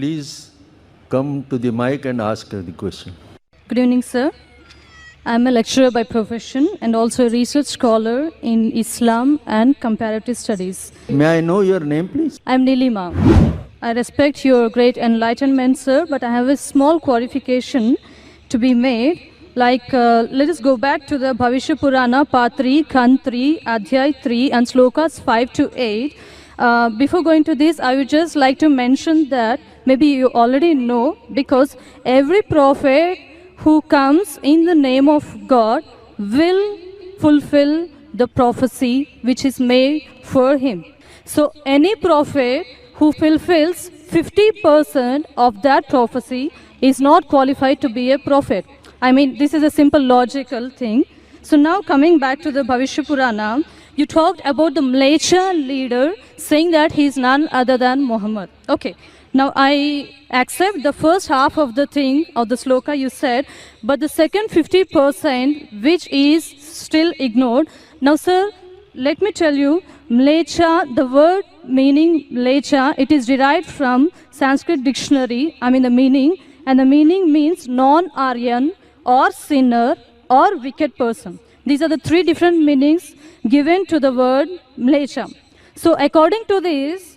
please come to the mic and ask the question. Good evening, sir. I'm a lecturer by profession and also a research scholar in Islam and comparative studies. May I know your name, please? I'm Nilima. I respect your great enlightenment, sir, but I have a small qualification to be made. Like, let us go back to the Bhavishya Purana, Part 3, Khand 3, Adhyay 3, and Slokas 5 to 8. Before going to this, I would just like to mention that maybe you already know, because every prophet who comes in the name of God will fulfill the prophecy which is made for him. So any prophet who fulfills 50% of that prophecy is not qualified to be a prophet. I mean, this is a simple logical thing. So now coming back to the Bhavishya Purana, you talked about the Mleccha leader saying that he is none other than Muhammad. Okay. Now I accept the first half of the thing, of the sloka you said, but the second 50% which is still ignored. Now sir, let me tell you, Mleccha, the word meaning Mleccha, it is derived from Sanskrit dictionary, the meaning, and the meaning means non-Aryan or sinner or wicked person. These are the three different meanings given to the word Mleccha. So according to this,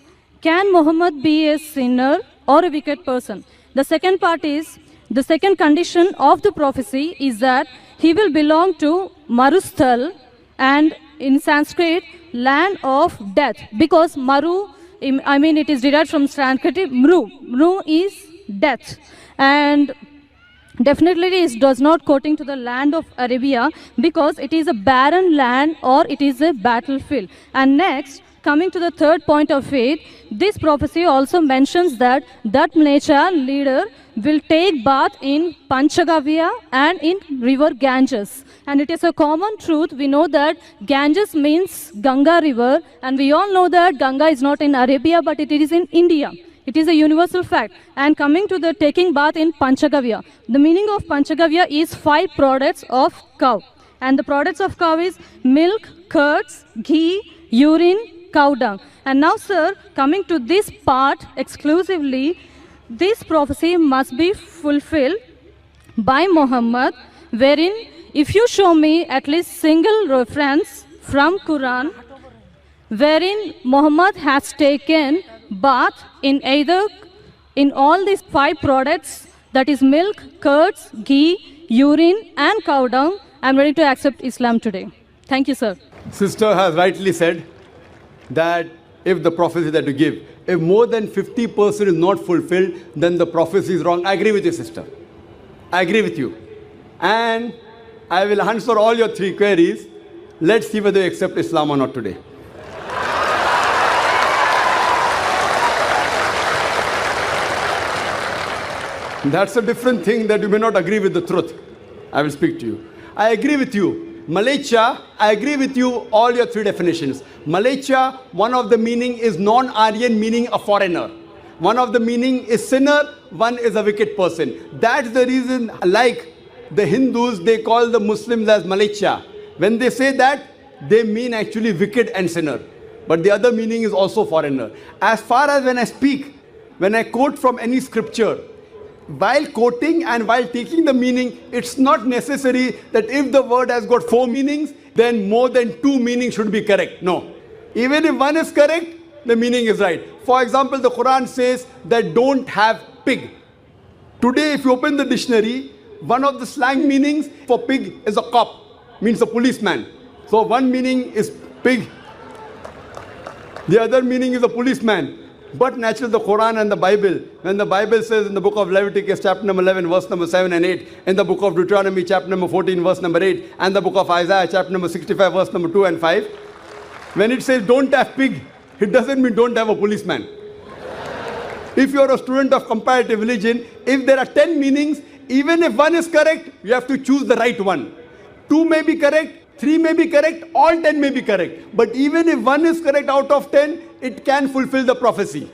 can Muhammad be a sinner or a wicked person? The second part is, the second condition of the prophecy is that he will belong to Marusthal, and in Sanskrit, land of death, because Maru, it is derived from Sanskrit, Mru. Mru is death. And definitely it does not quoting to the land of Arabia, because it is a barren land or it is a battlefield. And next, coming to the third point of it, this prophecy also mentions that Mleccha leader will take bath in Panchagavya and in river Ganges. And it is a common truth. We know that Ganges means Ganga river, and we all know that Ganga is not in Arabia, but it is in India. It is a universal fact. And coming to the taking bath in Panchagavya, the meaning of Panchagavya is 5 products of cow. And the products of cow is milk, curds, ghee, urine, cow dung. And now sir, coming to this part exclusively, this prophecy must be fulfilled by Muhammad, wherein if you show me at least single reference from Quran, wherein Muhammad has taken bath in all these 5 products, that is milk, curds, ghee, urine and cow dung, I am ready to accept Islam today. Thank you, sir. Sister has rightly said that if the prophecy that you give, if more than 50% is not fulfilled, then the prophecy is wrong. I agree with you, sister. I agree with you. And I will answer all your 3 queries. Let's see whether you accept Islam or not today. That's a different thing, that you may not agree with the truth. I will speak to you. I agree with you. Mleccha, I agree with you, all your 3 definitions. Mleccha, one of the meaning is non-Aryan, meaning a foreigner. One of the meaning is sinner, one is a wicked person. That's the reason, like the Hindus, they call the Muslims as Mleccha. When they say that, they mean actually wicked and sinner. But the other meaning is also foreigner. As far as when I speak, when I quote from any scripture, while quoting and while taking the meaning, it's not necessary that if the word has got 4 meanings, then more than 2 meanings should be correct. No. Even if one is correct, the meaning is right. For example, the Quran says that don't have pig. Today, if you open the dictionary, one of the slang meanings for pig is a cop, means a policeman. So one meaning is pig, the other meaning is a policeman. But naturally, the Quran and the Bible, when the Bible says in the book of Leviticus, chapter number 11, verse number 7 and 8, in the book of Deuteronomy, chapter number 14, verse number 8, and the book of Isaiah, chapter number 65, verse number 2 and 5, when it says don't have pig, it doesn't mean don't have a policeman. If you're a student of comparative religion, if there are 10 meanings, even if one is correct, you have to choose the right one. 2 may be correct, 3 may be correct, all 10 may be correct. But even if one is correct out of 10, it can fulfill the prophecy.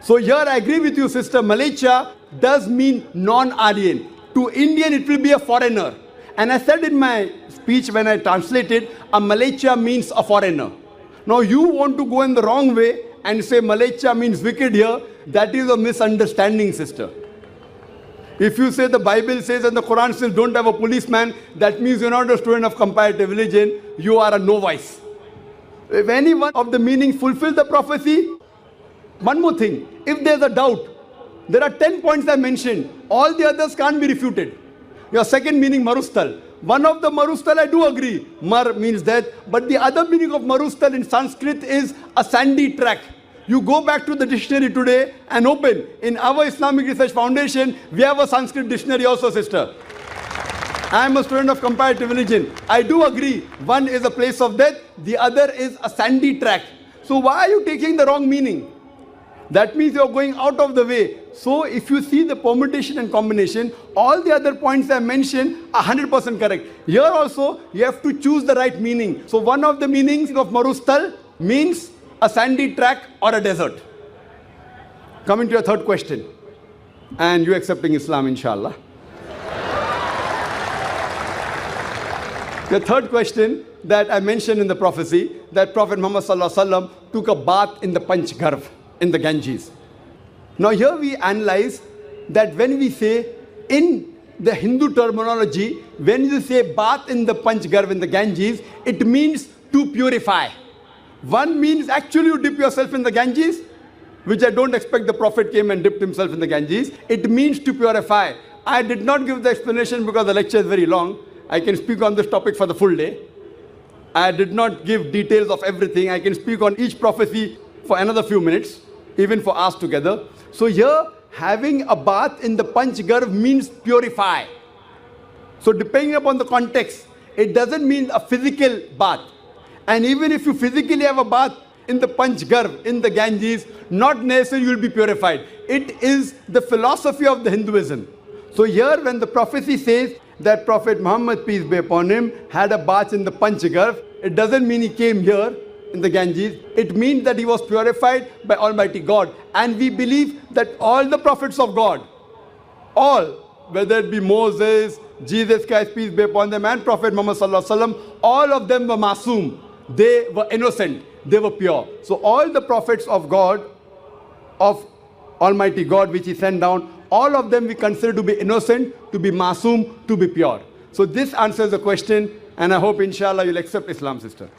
So here I agree with you, sister. Mleccha does mean non-Aryan. To Indian, it will be a foreigner. And I said in my speech when I translated, a Mleccha means a foreigner. Now you want to go in the wrong way and say Malecha means wicked here, that is a misunderstanding, sister. If you say the Bible says and the Quran says don't have a policeman, that means you're not a student of comparative religion, you are a novice. If any one of the meanings fulfill the prophecy, one more thing, if there's a doubt, there are 10 points I mentioned, all the others can't be refuted. Your second meaning, marustal. One of the marustal I do agree, mar means death, but the other meaning of marustal in Sanskrit is a sandy track. You go back to the dictionary today and open. In our Islamic Research Foundation, we have a Sanskrit dictionary also, sister. I am a student of comparative religion. I do agree, one is a place of death, the other is a sandy track. So why are you taking the wrong meaning? That means you are going out of the way. So if you see the permutation and combination, all the other points I mentioned are 100% correct. Here also, you have to choose the right meaning. So one of the meanings of marustal means a sandy track or a desert. Coming to your third question, and you accepting Islam, inshallah. The third question that I mentioned in the prophecy, that Prophet Muhammad Sallallahu Alaihi Wasallam took a bath in the Panch Garv, in the Ganges. Now here we analyze that when we say, in the Hindu terminology, when you say bath in the Panch Garv, in the Ganges, it means to purify. One means actually you dip yourself in the Ganges, which I don't expect the Prophet came and dipped himself in the Ganges. It means to purify. I did not give the explanation because the lecture is very long. I can speak on this topic for the full day. I did not give details of everything. I can speak on each prophecy for another few minutes, even for us together. So here, having a bath in the Panch Garv means purify. So depending upon the context, it doesn't mean a physical bath. And even if you physically have a bath in the Panch Garv, in the Ganges, not necessarily you will be purified. It is the philosophy of the Hinduism. So here when the prophecy says that Prophet Muhammad, peace be upon him, had a bath in the Panch Garv, it doesn't mean he came here in the Ganges. It means that he was purified by Almighty God. And we believe that all the prophets of God, all, whether it be Moses, Jesus Christ, peace be upon them, and Prophet Muhammad Sallallahu Alaihi Wasallam, all of them were masoom. They were innocent. They were pure. So all the prophets of God, of Almighty God, which he sent down, all of them we consider to be innocent, to be masoom, to be pure. So this answers the question, and I hope inshallah you'll accept Islam, sister.